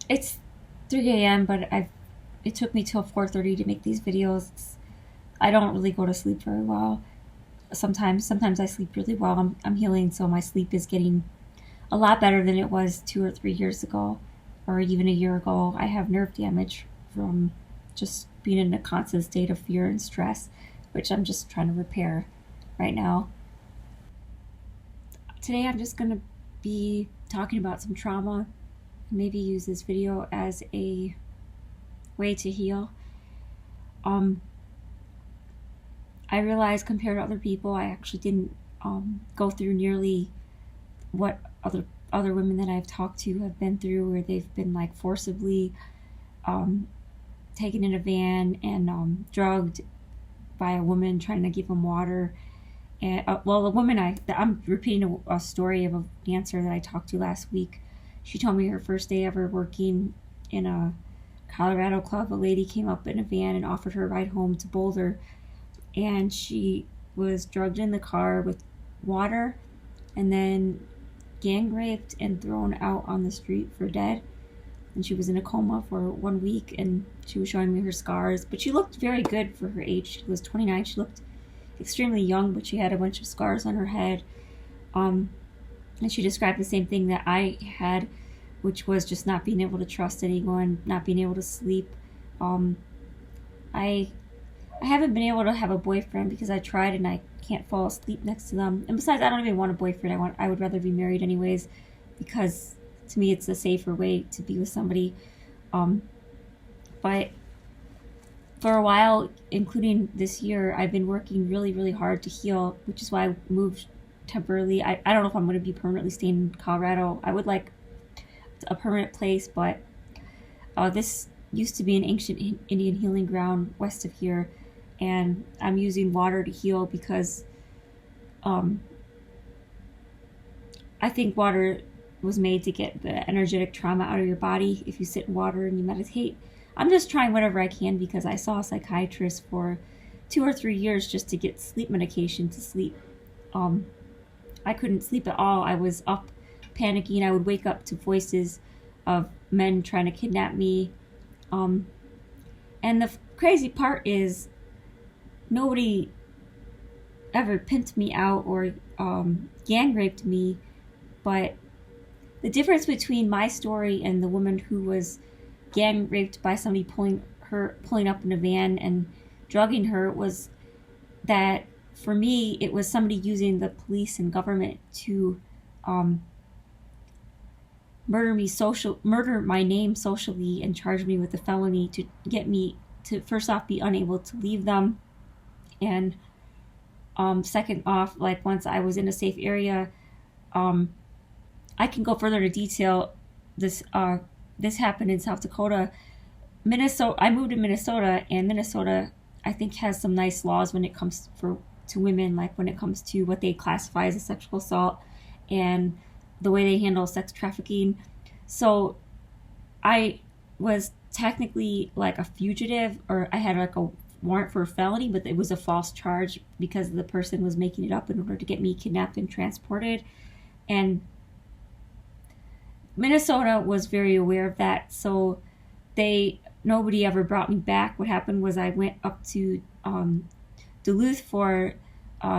It's 3 a.m., but it took me till 4:30 to make these videos. I don't really go to sleep very well. Sometimes I sleep really well. I'm healing, so my sleep is getting a lot better than it was 2 or 3 years ago, or even a year ago. I have nerve damage from just being in a constant state of fear and stress, which I'm just trying to repair right now. Today I'm just gonna be talking about some trauma, maybe use this video as a way to heal. Um, I realized compared to other people, I actually didn't go through nearly what other women that I've talked to have been through, where they've been like forcibly um, taken in a van and drugged by a woman trying to give them water. And well, the woman I'm repeating a story of a dancer that I talked to last week. She told me her first day ever working in a Colorado club, a lady came up in a van and offered her a ride home to Boulder, and she was drugged in the car with water and then gang raped and thrown out on the street for dead. And she was in a coma for 1 week, and she was showing me her scars, but she looked very good for her age. She was 29. She looked extremely young, but she had a bunch of scars on her head. um, and she described the same thing that I had, which was just not being able to trust anyone, not being able to sleep. um, I I haven't been able to have a boyfriend because I tried and I can't fall asleep next to them. And besides, I don't even want a boyfriend. I would rather be married anyways, because to me it's a safer way to be with somebody. Um, but for a while, including this year, I've been working really, really hard to heal, which is why I moved temporarily. I don't know if I'm going to be permanently staying in Colorado. I would like a permanent place, but this used to be an ancient Indian healing ground west of here, and I'm using water to heal because um, I think water was made to get the energetic trauma out of your body if you sit in water and you meditate. I'm just trying whatever I can because I saw a psychiatrist for 2 or 3 years just to get sleep medication to sleep. Um, I couldn't sleep at all. I was up panicking. I would wake up to voices of men trying to kidnap me. Um, and the crazy part is nobody ever pimped me out or gang raped me, but the difference between my story and the woman who was gang raped by somebody pulling up in a van and drugging her was that for me it was somebody using the police and government to um, murder my name socially and charge me with a felony to get me to first off be unable to leave them, and second off, like once I was in a safe area, um, I can go further into detail. This happened in South Dakota, Minnesota. I moved to Minnesota, and Minnesota I think has some nice laws when it comes to women, like when it comes to what they classify as a sexual assault and the way they handle sex trafficking. So I was technically like a fugitive, or I had like a warrant for a felony, but it was a false charge because the person was making it up in order to get me kidnapped and transported. And Minnesota was very aware of that, so nobody ever brought me back. What happened was I went up to Duluth for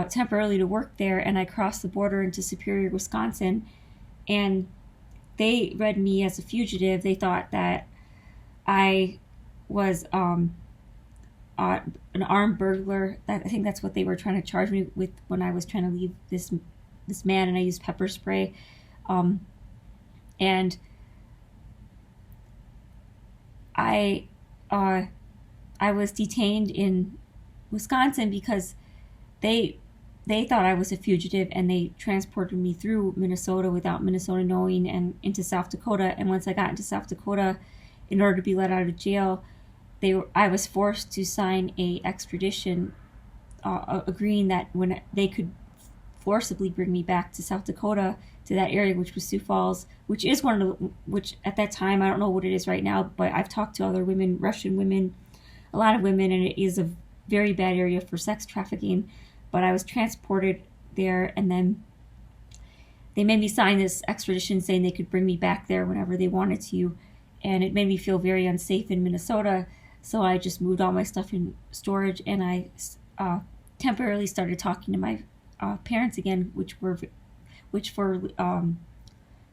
temporarily to work there, and I crossed the border into Superior, Wisconsin, and they read me as a fugitive. They thought that I was an armed burglar. I think that's what they were trying to charge me with when I was trying to leave this man, and I used pepper spray. Um, and I uh, I was detained in Wisconsin because they they thought I was a fugitive, and they transported me through Minnesota without Minnesota knowing, and into South Dakota. And once I got into South Dakota, in order to be let out of jail, I was forced to sign a extradition agreeing that when they could forcibly bring me back to South Dakota, to that area, which was Sioux Falls, which is one of the, which at that time, I don't know what it is right now, but I've talked to other women, Russian women, a lot of women, and it is a very bad area for sex trafficking. But I was transported there, and then they made me sign this extradition saying they could bring me back there whenever they wanted to. and it made me feel very unsafe in Minnesota. So I just moved all my stuff in storage, and I temporarily started talking to my parents again, which for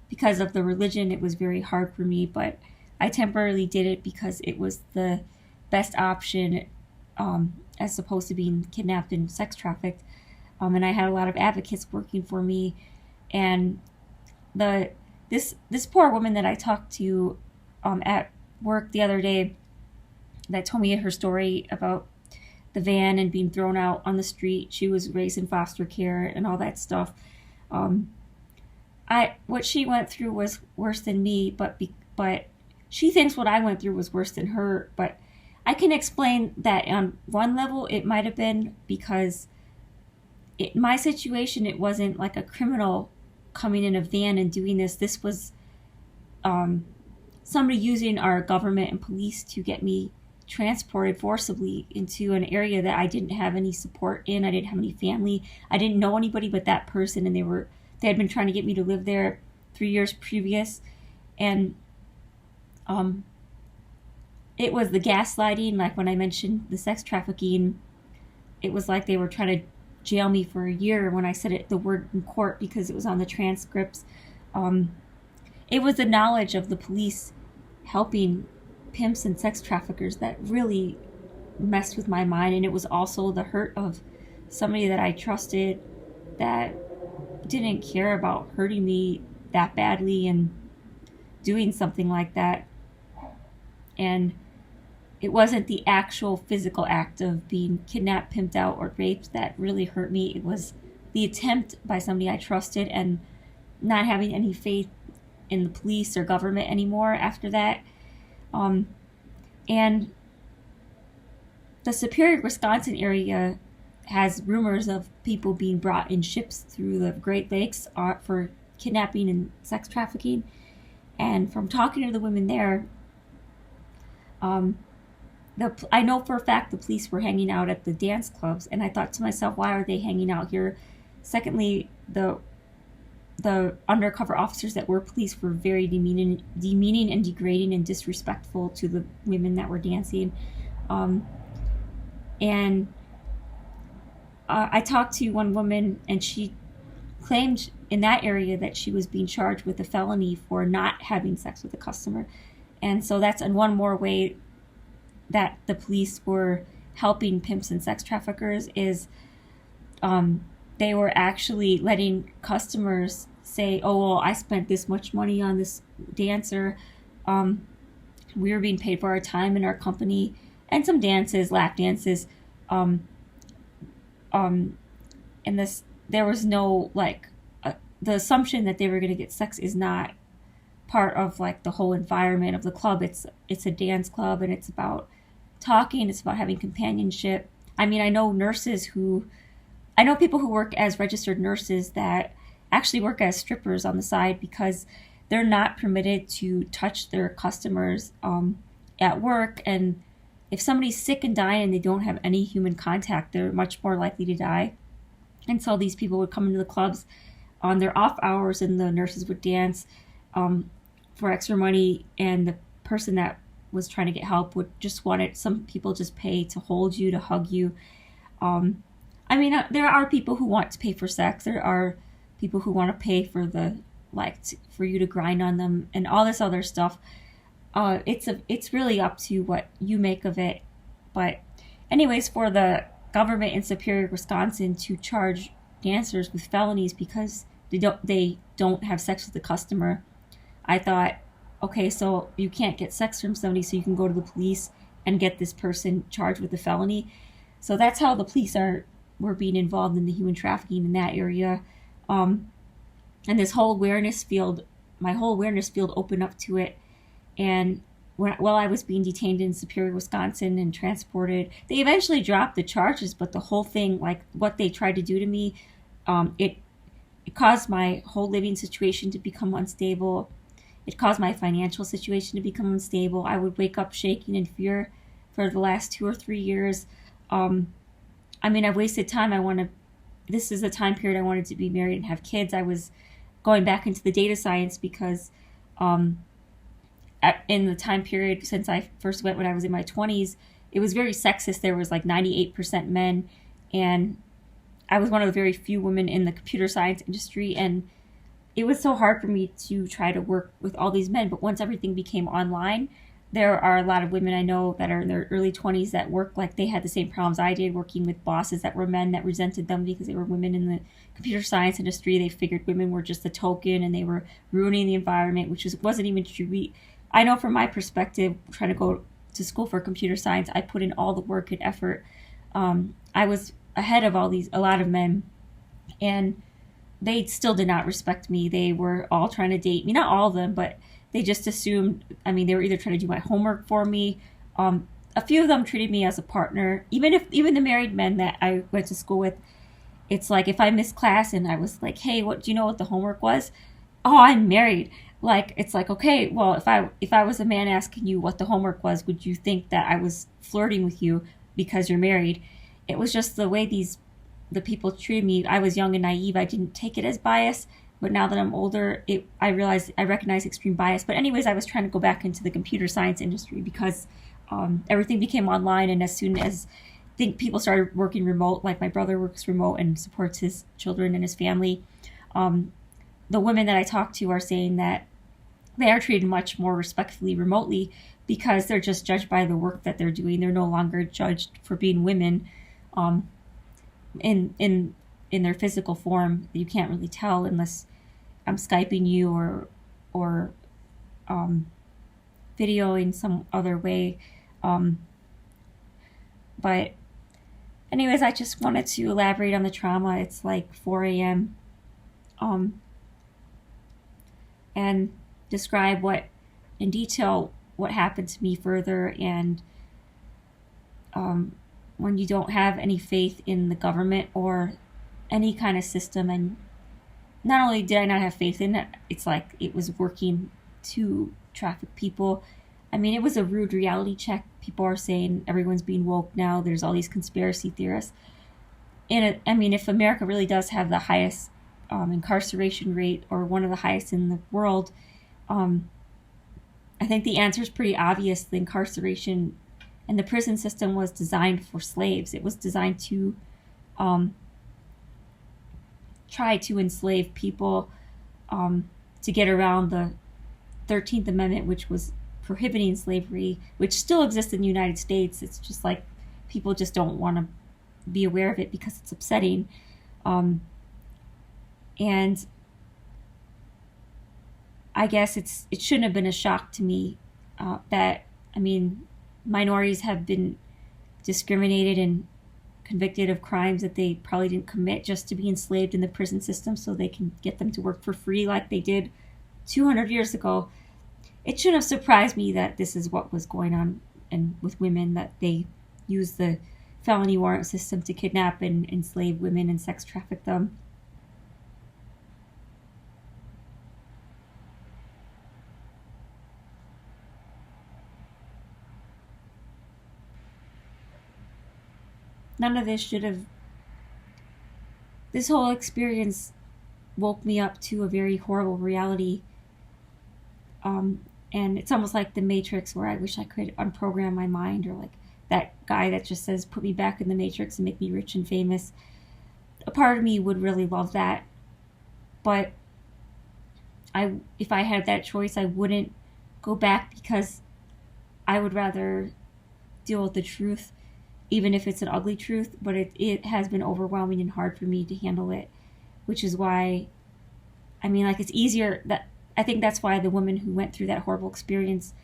because of the religion, it was very hard for me, but I temporarily did it because it was the best option, as opposed to being kidnapped and sex trafficked. And I had a lot of advocates working for me, and this poor woman that I talked to at work the other day, that told me her story about the van and being thrown out on the street. She was raised in foster care and all that stuff. What she went through was worse than me, but she thinks what I went through was worse than her. But I can explain that on one level it might have been because my situation, it wasn't like a criminal coming in a van and doing this. This was somebody using our government and police to get me transported forcibly into an area that I didn't have any support in. I didn't have any family. I didn't know anybody but that person, and they had been trying to get me to live there 3 years previous. And it was the gaslighting, like when I mentioned the sex trafficking, it was like they were trying to jail me for a year when I said the word in court because it was on the transcripts. It was the knowledge of the police helping pimps and sex traffickers that really messed with my mind. And it was also the hurt of somebody that I trusted that didn't care about hurting me that badly and doing something like that. And it wasn't the actual physical act of being kidnapped, pimped out, or raped that really hurt me. It was the attempt by somebody I trusted and not having any faith in the police or government anymore after that. And the Superior, Wisconsin area has rumors of people being brought in ships through the Great Lakes for kidnapping and sex trafficking. And from talking to the women there, I know for a fact the police were hanging out at the dance clubs, and I thought to myself, why are they hanging out here? Secondly, the undercover officers that were police were very demeaning and degrading and disrespectful to the women that were dancing. And I talked to one woman, and she claimed in that area that she was being charged with a felony for not having sex with a customer. And so that's one more way that the police were helping pimps and sex traffickers is they were actually letting customers say, oh, well, I spent this much money on this dancer. We were being paid for our time in our company and some dances, lap dances. And there was no, the assumption that they were going to get sex is not part of like the whole environment of the club. It's a dance club, and it's about talking, it's about having companionship. I mean, I know people who work as registered nurses that actually work as strippers on the side because they're not permitted to touch their customers at work. And if somebody's sick and dying and they don't have any human contact, they're much more likely to die. And so these people would come into the clubs on their off hours, and the nurses would dance for extra money, and the person that was trying to get help would just some people just pay to hold you, to hug you. I mean, there are people who want to pay for sex. There are people who want to pay for for you to grind on them and all this other stuff. It's really up to what you make of it. But anyways, for the government in Superior, Wisconsin to charge dancers with felonies because they don't have sex with the customer, I thought, okay, so you can't get sex from somebody, so you can go to the police and get this person charged with a felony. So that's how the police were being involved in the human trafficking in that area. And this whole awareness field, my whole awareness field opened up to it. And while I was being detained in Superior, Wisconsin and transported, they eventually dropped the charges, but the whole thing, like what they tried to do to me, it caused my whole living situation to become unstable. It caused my financial situation to become unstable. I would wake up shaking in fear for the last 2 or 3 years. I mean, I've wasted time. This is a time period I wanted to be married and have kids. I was going back into the data science because in the time period since I first went when I was in my 20s, it was very sexist. There was like 98% men, and I was one of the very few women in the computer science industry, and it was so hard for me to try to work with all these men. But once everything became online, there are a lot of women I know that are in their early 20s that work like they had the same problems I did, working with bosses that were men that resented them because they were women in the computer science industry. They figured women were just a token and they were ruining the environment, which wasn't even true. I know from my perspective, trying to go to school for computer science, I put in all the work and effort. I was ahead of a lot of men, and they still did not respect me. They were all trying to date me. Not all of them, but they just assumed, they were either trying to do my homework for me. A few of them treated me as a partner. Even the married men that I went to school with, it's like if I missed class and I was like, hey, do you know what the homework was? Oh, I'm married. Like, it's like, okay, well, if I was a man asking you what the homework was, would you think that I was flirting with you because you're married? It was just the way the people treated me. I was young and naive. I didn't take it as bias, but now that I'm older, I recognize extreme bias. But anyways, I was trying to go back into the computer science industry because everything became online, and as soon as I think people started working remote, like my brother works remote and supports his children and his family, the women that I talk to are saying that they are treated much more respectfully remotely because they're just judged by the work that they're doing. They're no longer judged for being women. In their physical form. You can't really tell unless I'm Skyping you or videoing some other way. But anyways, I just wanted to elaborate on the trauma. It's like 4 a.m. And describe in detail what happened to me further, and when you don't have any faith in the government or any kind of system. And not only did I not have faith in it, it's like it was working to traffic people. It was a rude reality check. People are saying everyone's being woke now. There's all these conspiracy theorists. And if America really does have the highest incarceration rate, or one of the highest in the world, I think the answer is pretty obvious. The incarceration and the prison system was designed for slaves. It was designed to try to enslave people, to get around the 13th Amendment, which was prohibiting slavery, which still exists in the United States. It's just like people just don't want to be aware of it because it's upsetting. And I guess it shouldn't have been a shock to me that minorities have been discriminated and convicted of crimes that they probably didn't commit just to be enslaved in the prison system so they can get them to work for free like they did 200 years ago. It shouldn't have surprised me that this is what was going on and with women, that they use the felony warrant system to kidnap and enslave women and sex traffic them. None of this this whole experience woke me up to a very horrible reality. And it's almost like the Matrix, where I wish I could unprogram my mind, or like that guy that just says, put me back in the Matrix and make me rich and famous. A part of me would really love that. But if I had that choice, I wouldn't go back, because I would rather deal with the truth, even if it's an ugly truth. But it has been overwhelming and hard for me to handle it, which is why, it's easier that I think that's why the woman who went through that horrible experience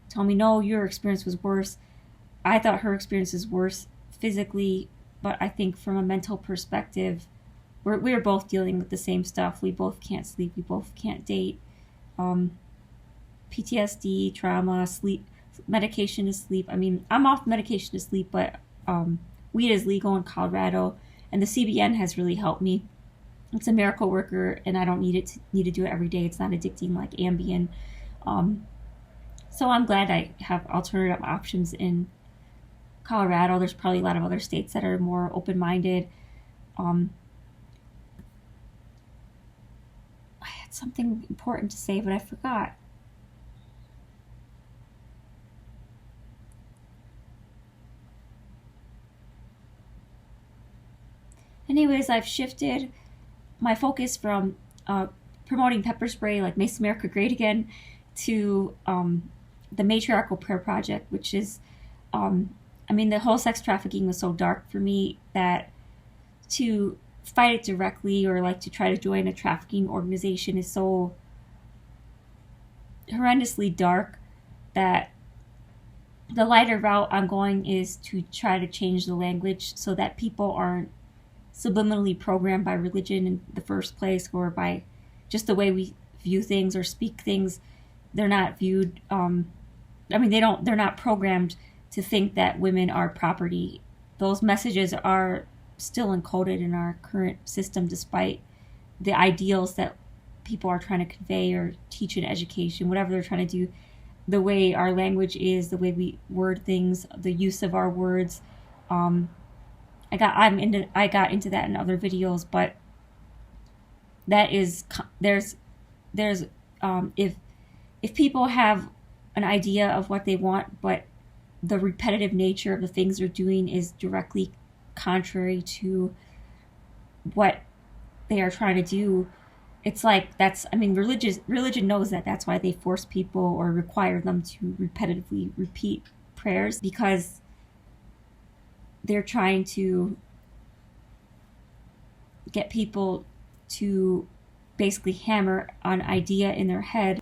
told me, no, your experience was worse. I thought her experience was worse physically, but I think from a mental perspective, we're both dealing with the same stuff. We both can't sleep. We both can't date. PTSD, trauma, sleep, medication to sleep. I'm off medication to sleep, but weed is legal in Colorado, and the CBN has really helped me. It's a miracle worker, and I don't need to do it every day. It's not addicting like Ambien. So I'm glad I have alternative options in Colorado. There's probably a lot of other states that are more open-minded. I had something important to say, but I forgot. anyways, I've shifted my focus from promoting pepper spray like Mace America Great Again to the Matriarchal Prayer Project, which is, I mean, the whole sex trafficking was so dark for me that to fight it directly or like to try to join a trafficking organization is so horrendously dark that the lighter route I'm going is to try to change the language so that people aren't subliminally programmed by religion in the first place, or by just the way we view things or speak things. They're not viewed, I mean, they're not programmed to think that women are property. Those messages are still encoded in our current system, despite the ideals that people are trying to convey or teach in education, whatever they're trying to do. The way our language is, the way we word things, the use of our words. I got into that in other videos, but that is there's if people have an idea of what they want, but the repetitive nature of the things they're doing is directly contrary to what they are trying to do, it's like I mean, religion knows that. That's why they force people or require them to repetitively repeat prayers, because they're trying to get people to basically hammer an idea in their head,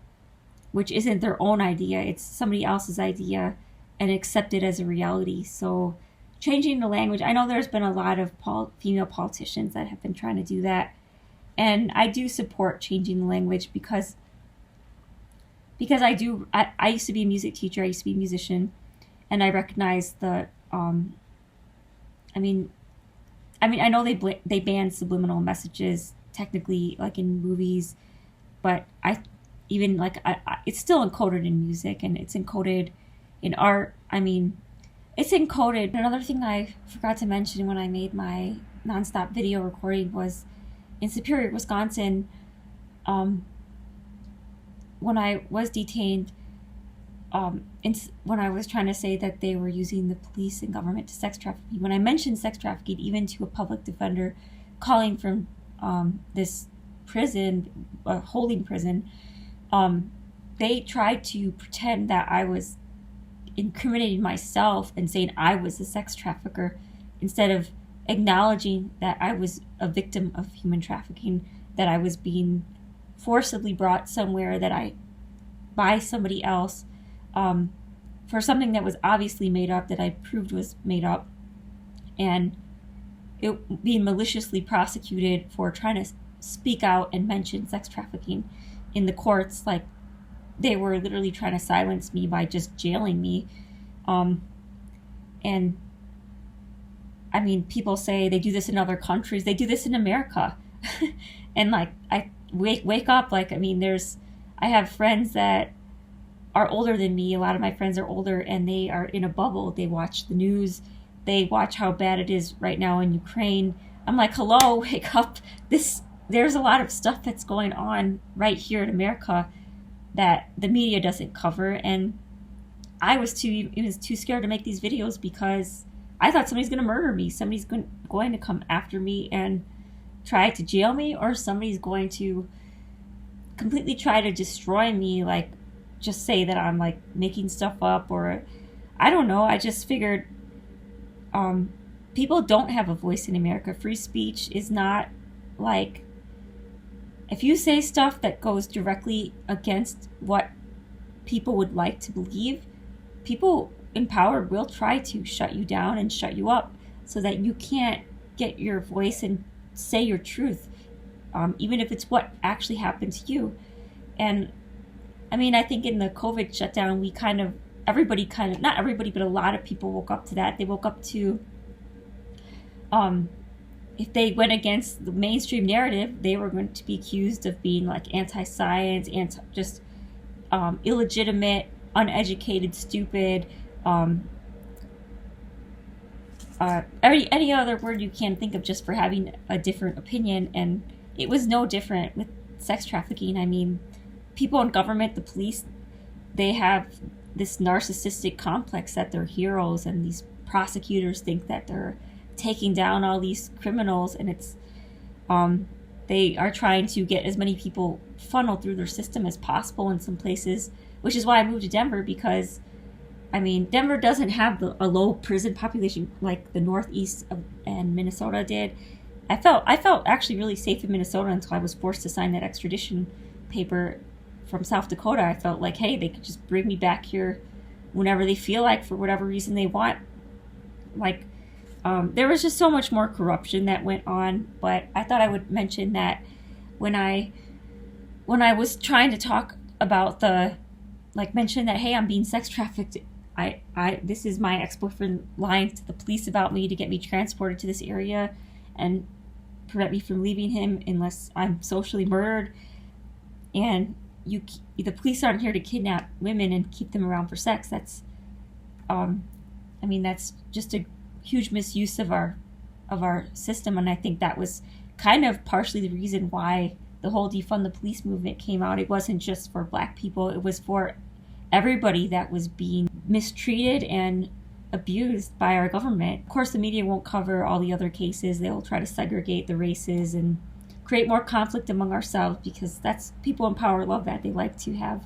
which isn't their own idea, it's somebody else's idea, and accept it as a reality. So changing the language, I know there's been a lot of female politicians that have been trying to do that, and I do support changing the language because I used to be a music teacher, I used to be a musician, and I recognize the I mean, I know they ban subliminal messages technically, like in movies, but it's still encoded in music, and it's encoded in art. I mean, it's encoded. Another thing I forgot to mention when I made my nonstop video recording was in Superior, Wisconsin, when I was detained, when I was trying to say that they were using the police and government to sex trafficking, when I mentioned sex trafficking even to a public defender calling from this prison, holding prison, they tried to pretend that I was incriminating myself and saying I was a sex trafficker, instead of acknowledging that I was a victim of human trafficking, that I was being forcibly brought somewhere by somebody else, for something that was obviously made up, that I proved was made up, and it being maliciously prosecuted for trying to speak out and mention sex trafficking in the courts. Like, they were literally trying to silence me by just jailing me. And I mean, people say they do this in other countries. They do this in America. And like, I wake up, like, I mean, I have friends that are older than me. A lot of my friends are older, and they are in a bubble. They watch the news. They watch how bad it is right now in Ukraine. I'm like, hello, wake up. There's a lot of stuff that's going on right here in America that the media doesn't cover. And I was too scared to make these videos because I thought somebody's going to murder me. Somebody's going to come after me and try to jail me, or somebody's going to completely try to destroy me, like just say that I'm like making stuff up, or I don't know. I just figured people don't have a voice in America. Free speech is not like, if you say stuff that goes directly against what people would like to believe, people in power will try to shut you down and shut you up so that you can't get your voice and say your truth, even if it's what actually happened to you. And I mean, I think in the COVID shutdown, not everybody, but a lot of people woke up to that. They woke up to, if they went against the mainstream narrative, they were going to be accused of being like anti-science, illegitimate, uneducated, stupid, any other word you can think of just for having a different opinion. And it was no different with sex trafficking. I mean, people in government, the police, they have this narcissistic complex that they're heroes, and these prosecutors think that taking down all these criminals, and it's they are trying to get as many people funneled through their system as possible in some places, which is why I moved to Denver, because I mean, Denver doesn't have a low prison population like the Northeast and Minnesota did. I felt actually really safe in Minnesota until I was forced to sign that extradition paper from South Dakota. I felt like, hey, they could just bring me back here whenever they feel like, for whatever reason they want. Like, there was just so much more corruption that went on. But I thought I would mention that when I was trying to talk about mention that, hey, I'm being sex trafficked. This is my ex-boyfriend lying to the police about me to get me transported to this area and prevent me from leaving him unless I'm socially murdered. And the police aren't here to kidnap women and keep them around for sex. That's, that's just a huge misuse of our system. And I think that was kind of partially the reason why the whole defund the police movement came out. It wasn't just for Black people. It was for everybody that was being mistreated and abused by our government. Of course, the media won't cover all the other cases. They'll try to segregate the races and create more conflict among ourselves, because that's, people in power love that. They like to have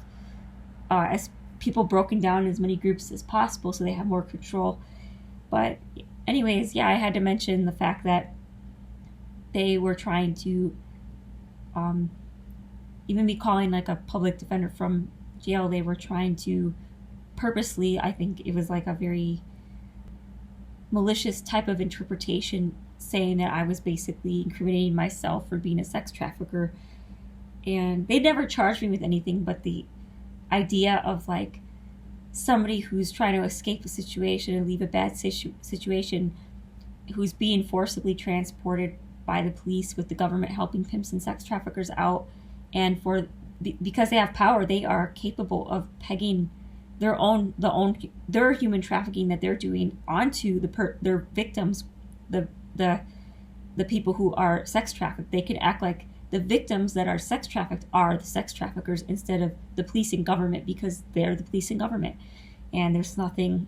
as people broken down in as many groups as possible so they have more control. But anyways, yeah, I had to mention the fact that they were trying to even me calling like a public defender from jail, they were trying to purposely, I think it was like a very malicious type of interpretation, saying that I was basically incriminating myself for being a sex trafficker. And they never charged me with anything, but the idea of like somebody who's trying to escape a situation and leave a bad situation, who's being forcibly transported by the police with the government helping pimps and sex traffickers out, and because they have power, they are capable of pegging their human trafficking that they're doing onto their victims, the people who are sex trafficked. They could act like the victims that are sex trafficked are the sex traffickers instead of the police and government, because they're the police and government. And there's nothing,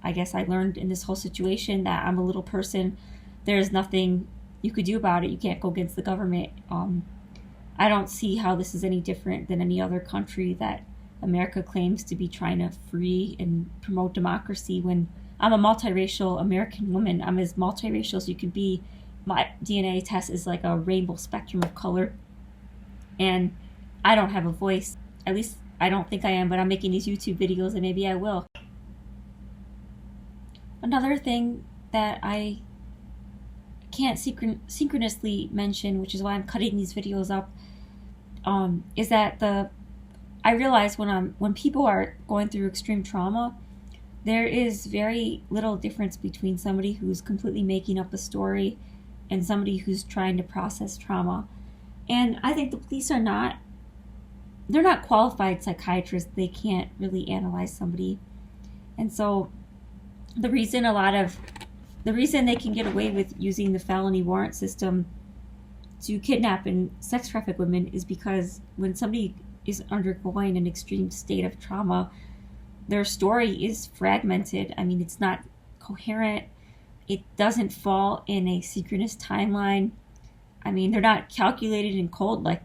I guess I learned in this whole situation, that I'm a little person. There's nothing you could do about it. You can't go against the government. I don't see how this is any different than any other country that America claims to be trying to free and promote democracy, when I'm a multiracial American woman. I'm as multiracial as you can be. My DNA test is like a rainbow spectrum of color. And I don't have a voice. At least I don't think I am, but I'm making these YouTube videos and maybe I will. Another thing that I can't synchronously mention, which is why I'm cutting these videos up, is that I realize when people are going through extreme trauma, there is very little difference between somebody who's completely making up a story and somebody who's trying to process trauma. And I think the police they're not qualified psychiatrists. They can't really analyze somebody. And so the reason they can get away with using the felony warrant system to kidnap and sex traffic women is because when somebody is undergoing an extreme state of trauma, their story is fragmented. I mean, it's not coherent. It doesn't fall in a synchronous timeline. I mean, they're not calculated and cold like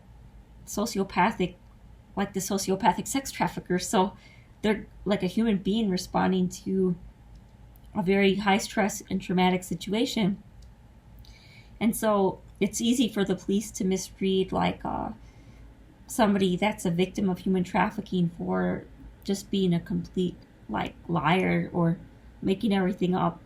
the sociopathic sex trafficker. So they're like a human being responding to a very high stress and traumatic situation. And so it's easy for the police to misread like somebody that's a victim of human trafficking for just being a complete like liar or making everything up.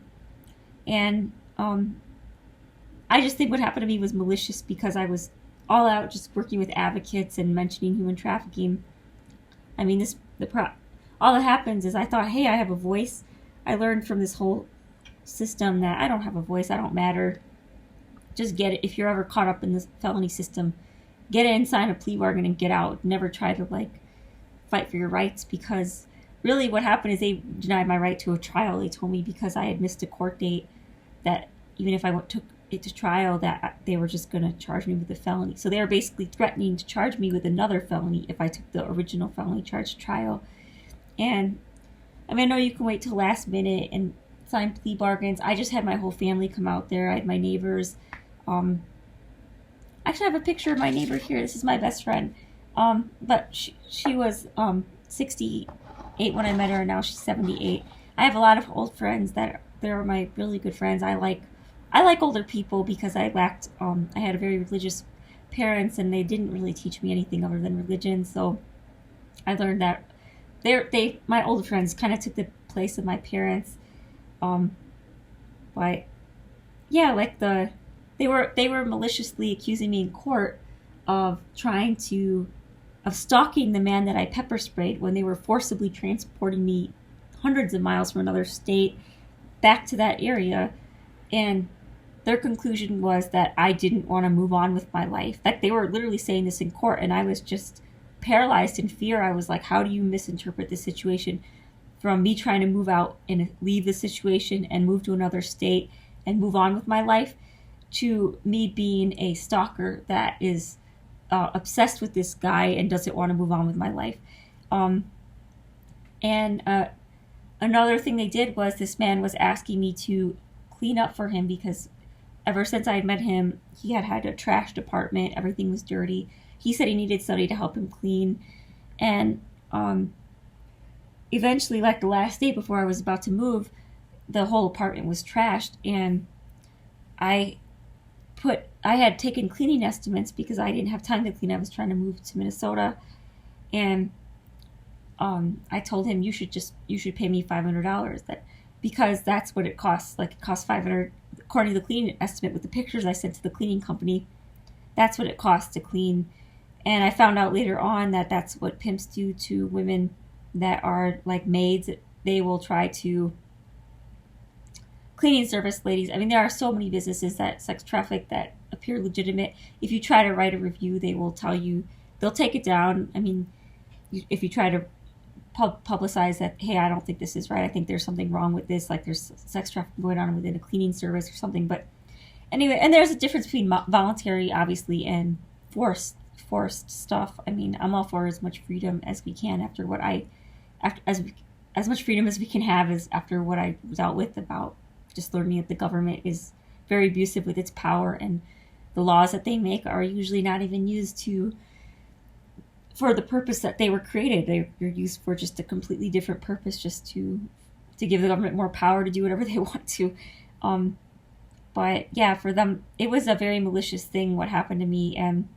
And I just think what happened to me was malicious, because I was all out just working with advocates and mentioning human trafficking. I mean, all that happens is I thought, hey, I have a voice. I learned from this whole system that I don't have a voice. I don't matter. Just get it. If you're ever caught up in this felony system, get it and sign a plea bargain and get out. Never try to like fight for your rights, because really what happened is they denied my right to a trial. They told me because I had missed a court date that even if I took it to trial, that they were just going to charge me with a felony. So they were basically threatening to charge me with another felony if I took the original felony charge to trial. And I mean, I know you can wait till last minute, and signed plea bargains. I just had my whole family come out there. I had my neighbors. Actually, I have a picture of my neighbor here. This is my best friend. But she was 68 when I met her, and now she's 78. I have a lot of old friends that they're my really good friends. I like older people because I had a very religious parents, and they didn't really teach me anything other than religion. So I learned that my older friends kind of took the place of my parents. But yeah, like they were maliciously accusing me in court of stalking the man that I pepper sprayed when they were forcibly transporting me hundreds of miles from another state back to that area. And their conclusion was that I didn't want to move on with my life. Like, they were literally saying this in court, and I was just paralyzed in fear. I was like, how do you misinterpret this situation from me trying to move out and leave the situation and move to another state and move on with my life, to me being a stalker that is obsessed with this guy and doesn't want to move on with my life. And another thing they did was, this man was asking me to clean up for him because ever since I had met him, he had a trashed apartment. Everything was dirty. He said he needed somebody to help him clean. And eventually, like the last day before I was about to move, the whole apartment was trashed. And I had taken cleaning estimates because I didn't have time to clean. I was trying to move to Minnesota. And I told him, you should pay me $500, because that's what it costs. Like, it costs $500 according to the cleaning estimate with the pictures I sent to the cleaning company. That's what it costs to clean. And I found out later on that that's what pimps do to women that are like maids. They will try to cleaning service ladies. I mean, there are so many businesses that sex traffic that appear legitimate. If you try to write a review, they will tell you, they'll take it down. I mean, if you try to publicize that, hey, I don't think this is right, I think there's something wrong with this, like there's sex trafficking going on within a cleaning service or something. But anyway, and there's a difference between voluntary, obviously, and forced stuff. I mean, I'm all for as much freedom as we can as much freedom as we can have is after what I dealt with about just learning that the government is very abusive with its power, and the laws that they make are usually not even used for the purpose that they were created. They're used for just a completely different purpose, just to give the government more power to do whatever they want to. But yeah, for them, it was a very malicious thing what happened to me, and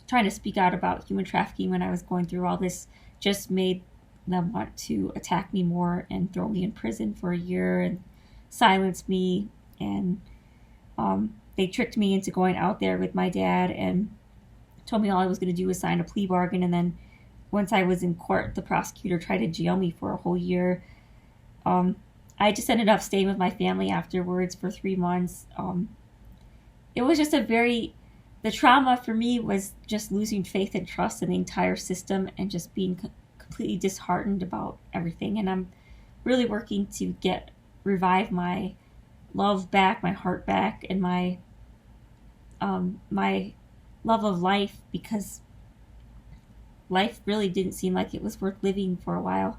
trying to speak out about human trafficking when I was going through all this just made them want to attack me more and throw me in prison for a year and silence me. And they tricked me into going out there with my dad and told me all I was going to do was sign a plea bargain. And then once I was in court, the prosecutor tried to jail me for a whole year. I just ended up staying with my family afterwards for 3 months. It was just the trauma for me was just losing faith and trust in the entire system and just being completely disheartened about everything. And I'm really working to revive my love back, my heart back, and my love of life, because life really didn't seem like it was worth living for a while.